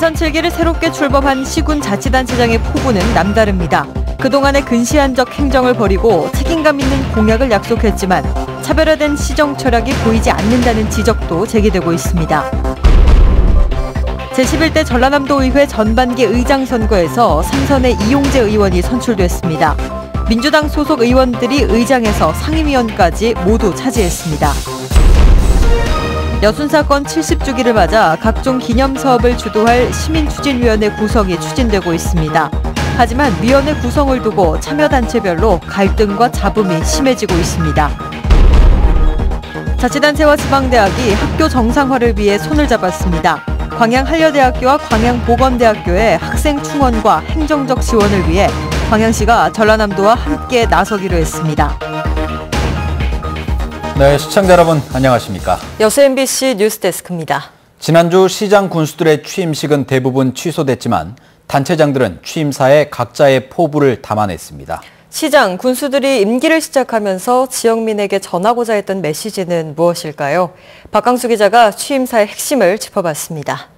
대선 7기를 새롭게 출범한 시군 자치단체장의 포부는 남다릅니다. 그동안의 근시안적 행정을 버리고 책임감 있는 공약을 약속했지만 차별화된 시정 철학이 보이지 않는다는 지적도 제기되고 있습니다. 제11대 전라남도 의회 전반기 의장 선거에서 3선의 이용재 의원이 선출됐습니다. 민주당 소속 의원들이 의장에서 상임위원까지 모두 차지했습니다. 여순사건 70주기를 맞아 각종 기념사업을 주도할 시민추진위원회 구성이 추진되고 있습니다. 하지만 위원회 구성을 두고 참여단체별로 갈등과 잡음이 심해지고 있습니다. 자치단체와 지방대학이 학교 정상화를 위해 손을 잡았습니다. 광양한려대학교와 광양보건대학교의 학생 충원과 행정적 지원을 위해 광양시가 전라남도와 함께 나서기로 했습니다. 네, 시청자 여러분 안녕하십니까? 여수 MBC 뉴스데스크입니다. 지난주 시장 군수들의 취임식은 대부분 취소됐지만 단체장들은 취임사에 각자의 포부를 담아냈습니다. 시장 군수들이 임기를 시작하면서 지역민에게 전하고자 했던 메시지는 무엇일까요? 박강수 기자가 취임사의 핵심을 짚어봤습니다.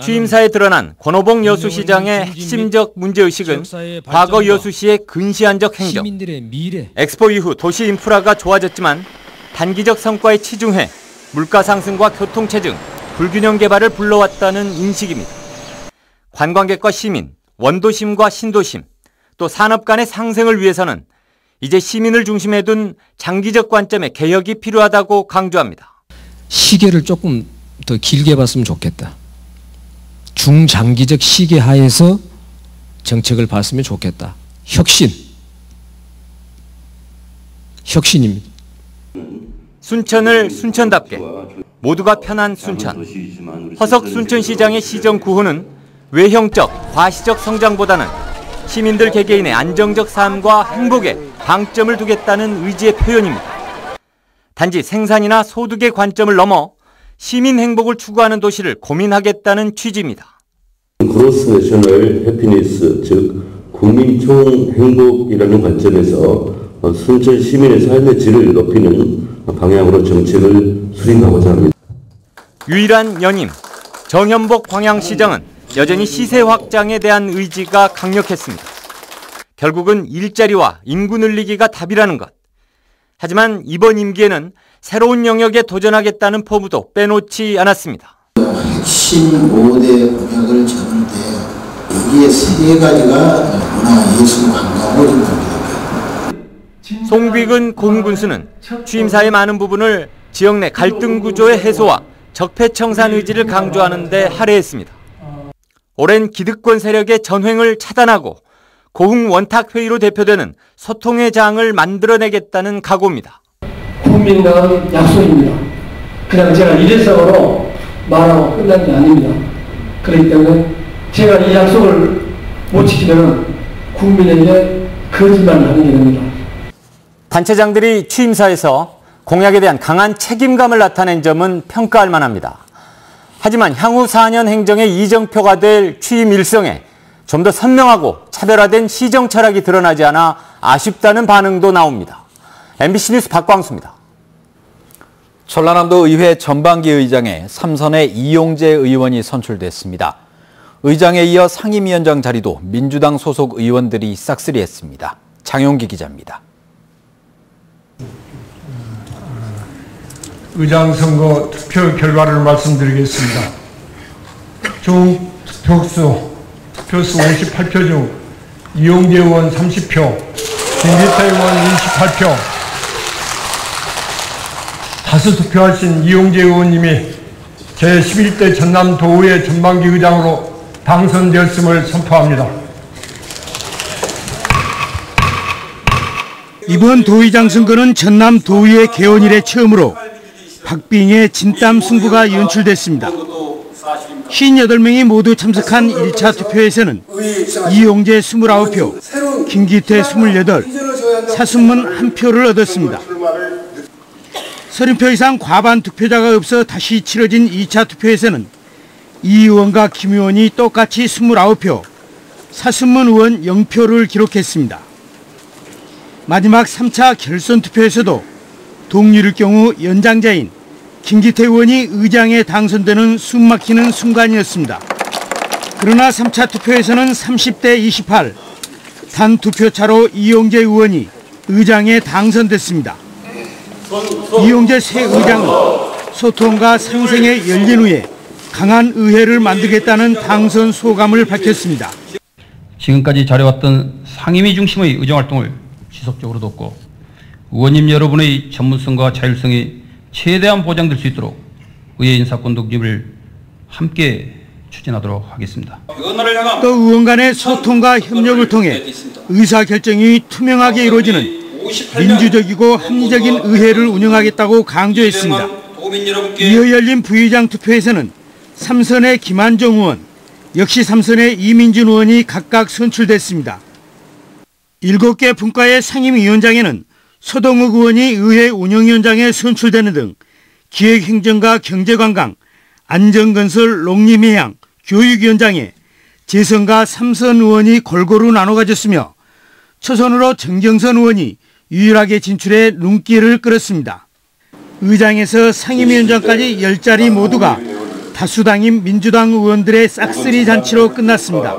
취임사에 드러난 권오봉 여수시장의 핵심적 문제의식은 과거 여수시의 근시안적 행정, 엑스포 이후 도시 인프라가 좋아졌지만 단기적 성과에 치중해 물가 상승과 교통체증, 불균형 개발을 불러왔다는 인식입니다. 관광객과 시민, 원도심과 신도심, 또 산업 간의 상생을 위해서는 이제 시민을 중심에 둔 장기적 관점의 개혁이 필요하다고 강조합니다. 시계를 조금 더 길게 봤으면 좋겠다. 중장기적 시계 하에서 정책을 봤으면 좋겠다. 혁신입니다. 순천을 순천답게, 모두가 편한 순천. 허석 순천시장의 시정 구호는 외형적, 과시적 성장보다는 시민들 개개인의 안정적 삶과 행복에 방점을 두겠다는 의지의 표현입니다. 단지 생산이나 소득의 관점을 넘어 시민 행복을 추구하는 도시를 고민하겠다는 취지입니다. 그로스 내셔널 해피니스, 즉 국민 총 행복이라는 관점에서 순천 시민의 삶의 질을 높이는 방향으로 정책을 수립하고자 합니다. 유일한 연임, 정현복 광양시장은 여전히 시세 확장에 대한 의지가 강력했습니다. 결국은 일자리와 인구 늘리기가 답이라는 것. 하지만 이번 임기에는 새로운 영역에 도전하겠다는 포부도 빼놓지 않았습니다. 핵심 5대 공약을 적을 때 여기에 3가지가 문화, 예술, 관광을 겁니다. 송귀근 고흥군수는 취임사의 많은 부분을 지역 내 갈등 구조의 해소와 적폐청산 의지를 강조하는 데 할애했습니다. 오랜 기득권 세력의 전횡을 차단하고 고흥 원탁회의로 대표되는 소통의 장을 만들어내겠다는 각오입니다. 국민과의 약속입니다. 그냥 제가 일회성으로 말하고 끝난 게 아닙니다. 그렇기 때문에 제가 이 약속을 못 지키면 국민에게 거짓말을 하는 게 됩니다. 단체장들이 취임사에서 공약에 대한 강한 책임감을 나타낸 점은 평가할 만합니다. 하지만 향후 4년 행정의 이정표가 될 취임 일성에 좀 더 선명하고 차별화된 시정 철학이 드러나지 않아 아쉽다는 반응도 나옵니다. MBC 뉴스 박광수입니다. 전라남도 의회 전반기 의장에 3선의 이용재 의원이 선출됐습니다. 의장에 이어 상임위원장 자리도 민주당 소속 의원들이 싹쓸이했습니다. 장용기 기자입니다. 의장 선거 투표 결과를 말씀드리겠습니다. 총 투표수 58표 중 이용재 의원 30표, 김기태 의원 28표, 다수 투표하신 이용재 의원님이 제11대 전남도의회 전반기 의장으로 당선되었음을 선포합니다. 이번 도의장 선거는 전남도의회 개원 이래 처음으로 박빙의 진땀 승부가 연출됐습니다. 58명이 모두 참석한 1차 투표에서는 이용재 29표, 김기태 28, 사순문 1표를 얻었습니다. 30표 이상 과반 투표자가 없어 다시 치러진 2차 투표에서는 이 의원과 김 의원이 똑같이 29표, 사순문 의원 0표를 기록했습니다. 마지막 3차 결선 투표에서도 동률일 경우 연장자인 김기태 의원이 의장에 당선되는 숨막히는 순간이었습니다. 그러나 3차 투표에서는 30대 28, 단 투표차로 이용재 의원이 의장에 당선됐습니다. 이용재 새 의장은 소통과 상생에 열린 후에 강한 의회를 만들겠다는 당선 소감을 밝혔습니다. 지금까지 잘해왔던 상임위 중심의 의정활동을 지속적으로 돕고 의원님 여러분의 전문성과 자율성이 최대한 보장될 수 있도록 의회 인사권 독립을 함께 추진하도록 하겠습니다. 또 의원 간의 소통과 협력을 통해 의사결정이 투명하게 이루어지는 민주적이고 합리적인 의회를 운영하겠다고 강조했습니다. 이어 열린 부의장 투표에서는 3선의 김한정 의원, 역시 3선의 이민준 의원이 각각 선출됐습니다. 7개 분과의 상임위원장에는 서동욱 의원이 의회 운영위원장에 선출되는 등 기획행정과 경제관광, 안전건설, 농림해양, 교육위원장에 재선과 3선 의원이 골고루 나눠 가졌으며 초선으로 정경선 의원이 유일하게 진출해 눈길을 끌었습니다. 의장에서 상임위원장까지 10자리 모두가 다수당인 민주당 의원들의 싹쓸이 잔치로 끝났습니다.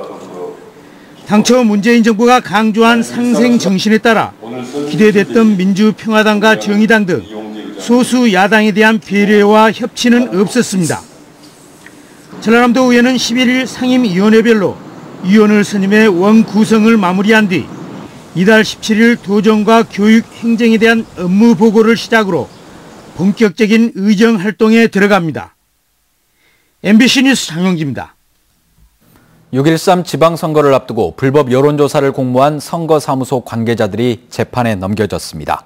당초 문재인 정부가 강조한 상생 정신에 따라 기대됐던 민주평화당과 정의당 등 소수 야당에 대한 배려와 협치는 없었습니다. 전라남도 의회는 11일 상임위원회별로 위원을 선임해 원 구성을 마무리한 뒤 이달 17일 도정과 교육, 행정에 대한 업무 보고를 시작으로 본격적인 의정 활동에 들어갑니다. MBC 뉴스 장영기입니다. 6.13 지방선거를 앞두고 불법 여론조사를 공모한 선거사무소 관계자들이 재판에 넘겨졌습니다.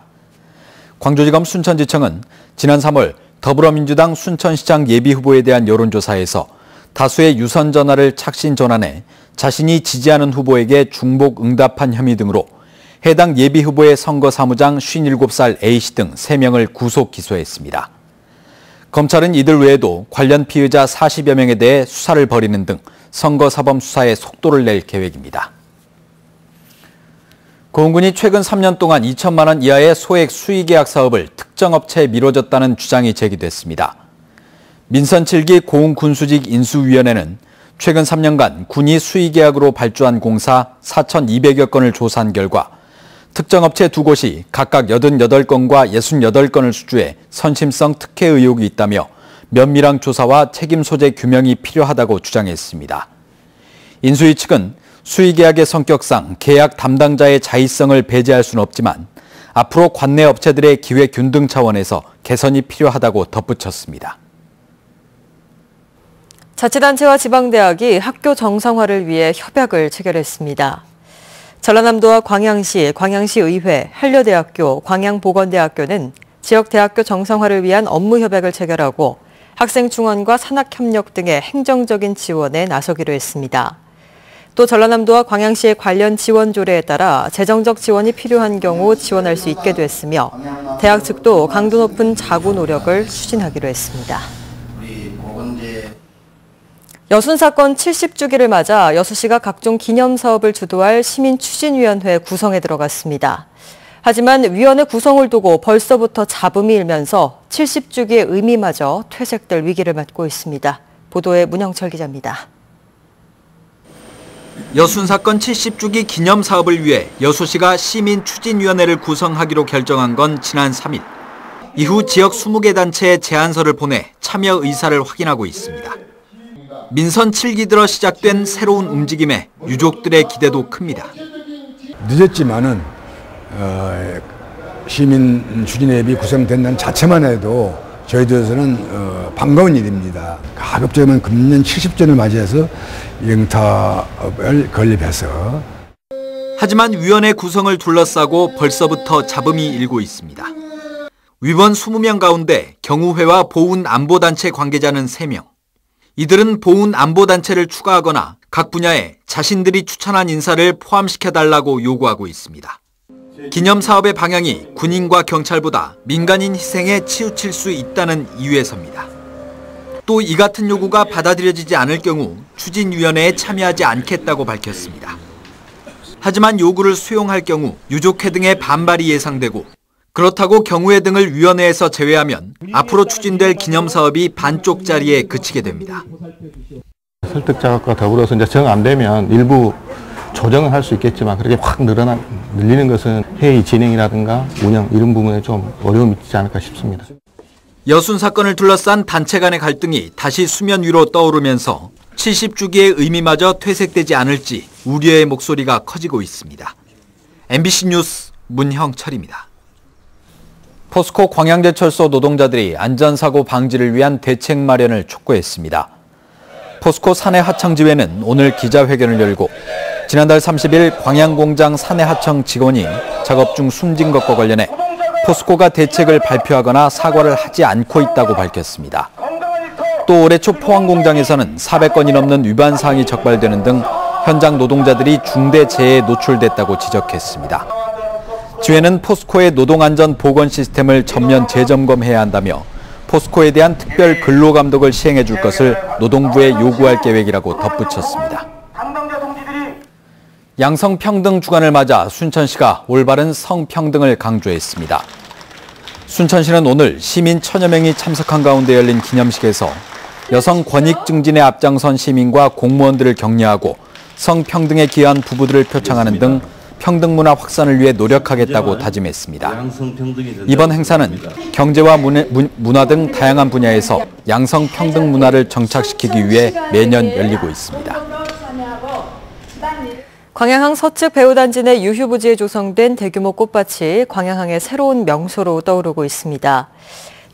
광주지검 순천지청은 지난 3월 더불어민주당 순천시장 예비후보에 대한 여론조사에서 다수의 유선 전화를 착신 전환해 자신이 지지하는 후보에게 중복 응답한 혐의 등으로 해당 예비후보의 선거사무장 57살 A씨 등 3명을 구속 기소했습니다. 검찰은 이들 외에도 관련 피의자 40여 명에 대해 수사를 벌이는 등 선거사범 수사에 속도를 낼 계획입니다. 고흥군이 최근 3년 동안 2천만 원 이하의 소액 수의계약 사업을 특정 업체에 미뤄졌다는 주장이 제기됐습니다. 민선 7기 고흥군수직 인수위원회는 최근 3년간 군이 수의계약으로 발주한 공사 4,200여 건을 조사한 결과 특정 업체 2곳이 각각 88건과 68건을 수주해 선심성 특혜 의혹이 있다며 면밀한 조사와 책임 소재 규명이 필요하다고 주장했습니다. 인수위 측은 수의계약의 성격상 계약 담당자의 자의성을 배제할 수는 없지만 앞으로 관내 업체들의 기회 균등 차원에서 개선이 필요하다고 덧붙였습니다. 자치단체와 지방대학이 학교 정상화를 위해 협약을 체결했습니다. 전라남도와 광양시의회, 한려대학교, 광양보건대학교는 지역대학교 정상화를 위한 업무 협약을 체결하고 학생충원과 산학협력 등의 행정적인 지원에 나서기로 했습니다. 또 전라남도와 광양시의 관련 지원 조례에 따라 재정적 지원이 필요한 경우 지원할 수 있게 됐으며 대학 측도 강도 높은 자구 노력을 추진하기로 했습니다. 여순 사건 70주기를 맞아 여수시가 각종 기념사업을 주도할 시민추진위원회 구성에 들어갔습니다. 하지만 위원회 구성을 두고 벌써부터 잡음이 일면서 70주기의 의미마저 퇴색될 위기를 맞고 있습니다. 보도에 문영철 기자입니다. 여순 사건 70주기 기념사업을 위해 여수시가 시민추진위원회를 구성하기로 결정한 건 지난 3일. 이후 지역 20개 단체에 제안서를 보내 참여 의사를 확인하고 있습니다. 민선 7기 들어 시작된 새로운 움직임에 유족들의 기대도 큽니다. 늦었지만은 시민 추진회비 구성된다는 자체만 해도 저희들에서는 반가운 일입니다. 가급적이면 금년 70주년을 맞이해서 영탁을 건립해서. 하지만 위원회 구성을 둘러싸고 벌써부터 잡음이 일고 있습니다. 위원 20명 가운데 경우회와 보훈안보단체 관계자는 3명. 이들은 보훈안보단체를 추가하거나 각 분야에 자신들이 추천한 인사를 포함시켜달라고 요구하고 있습니다. 기념사업의 방향이 군인과 경찰보다 민간인 희생에 치우칠 수 있다는 이유에서입니다. 또 이 같은 요구가 받아들여지지 않을 경우 추진위원회에 참여하지 않겠다고 밝혔습니다. 하지만 요구를 수용할 경우 유족회 등의 반발이 예상되고 그렇다고 경우의 등을 위원회에서 제외하면 앞으로 추진될 기념사업이 반쪽짜리에 그치게 됩니다. 설득 작업과 더불어서 이제 정 안 되면 일부 조정은 할 수 있겠지만 그렇게 확 늘리는 것은 회의 진행이라든가 운영 이런 부분에 좀 어려움이 있지 않을까 싶습니다. 여순 사건을 둘러싼 단체 간의 갈등이 다시 수면 위로 떠오르면서 70주기의 의미마저 퇴색되지 않을지 우려의 목소리가 커지고 있습니다. MBC 뉴스 문형철입니다. 포스코 광양제철소 노동자들이 안전사고 방지를 위한 대책 마련을 촉구했습니다. 포스코 사내하청지회는 오늘 기자회견을 열고 지난달 30일 광양공장 사내하청 직원이 작업 중 숨진 것과 관련해 포스코가 대책을 발표하거나 사과를 하지 않고 있다고 밝혔습니다. 또 올해 초 포항공장에서는 400건이 넘는 위반 사항이 적발되는 등 현장 노동자들이 중대 재해에 노출됐다고 지적했습니다. 지회는 포스코의 노동안전 보건 시스템을 전면 재점검해야 한다며 포스코에 대한 특별 근로감독을 시행해 줄 것을 노동부에 요구할 계획이라고 덧붙였습니다. 양성평등 주간을 맞아 순천시가 올바른 성평등을 강조했습니다. 순천시는 오늘 시민 1000여 명이 참석한 가운데 열린 기념식에서 여성 권익 증진에 앞장선 시민과 공무원들을 격려하고 성평등에 기여한 부부들을 표창하는 등 평등 문화 확산을 위해 노력하겠다고 다짐했습니다. 이번 행사는 경제와 문화 등 다양한 분야에서 양성 평등 문화를 정착시키기 위해 매년 열리고 있습니다. 광양항 서측 배후단지 내 유휴부지에 조성된 대규모 꽃밭이 광양항의 새로운 명소로 떠오르고 있습니다.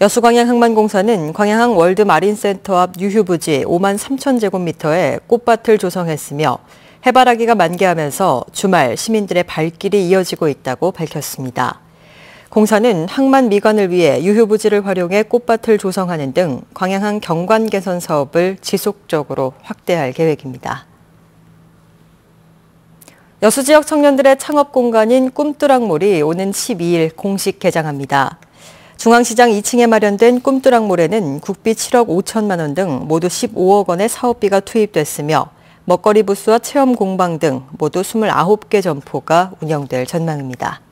여수광양항만공사는 광양항 월드마린센터 앞 유휴부지 5만 3천 제곱미터에 꽃밭을 조성했으며 해바라기가 만개하면서 주말 시민들의 발길이 이어지고 있다고 밝혔습니다. 공사는 항만 미관을 위해 유휴부지를 활용해 꽃밭을 조성하는 등 광양항 경관 개선 사업을 지속적으로 확대할 계획입니다. 여수 지역 청년들의 창업 공간인 꿈뚜락몰이 오는 12일 공식 개장합니다. 중앙시장 2층에 마련된 꿈뚜락몰에는 국비 7억 5천만 원 등 모두 15억 원의 사업비가 투입됐으며 먹거리 부스와 체험 공방 등 모두 29개 점포가 운영될 전망입니다.